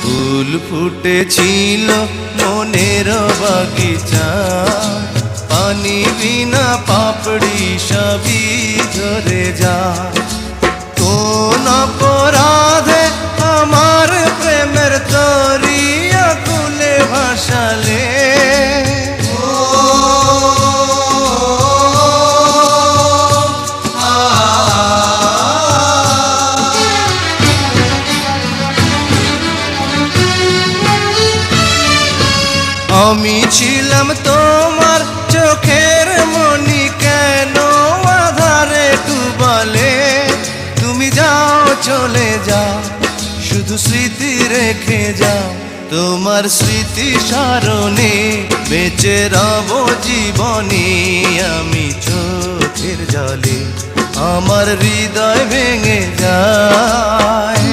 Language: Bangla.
ফুল ফুটেছিল মনের বাগিচা, পানি বিনা পাপড়ি সবই ঝরে যায়। কোন অপরাধে আমার প্রেমের তরি আকুলে ভাসালে, আমি ছিলাম তোমার চোখের মনি, কেন আধারে ডুবালে? তুমি যাও চলে যাও, শুধু স্মৃতি রেখে যাও। তোমার স্মৃতি স্মরণে বেঁচে রব জীবনে। আমি চোখের জলে আমার হৃদয় ভেঙে যায়।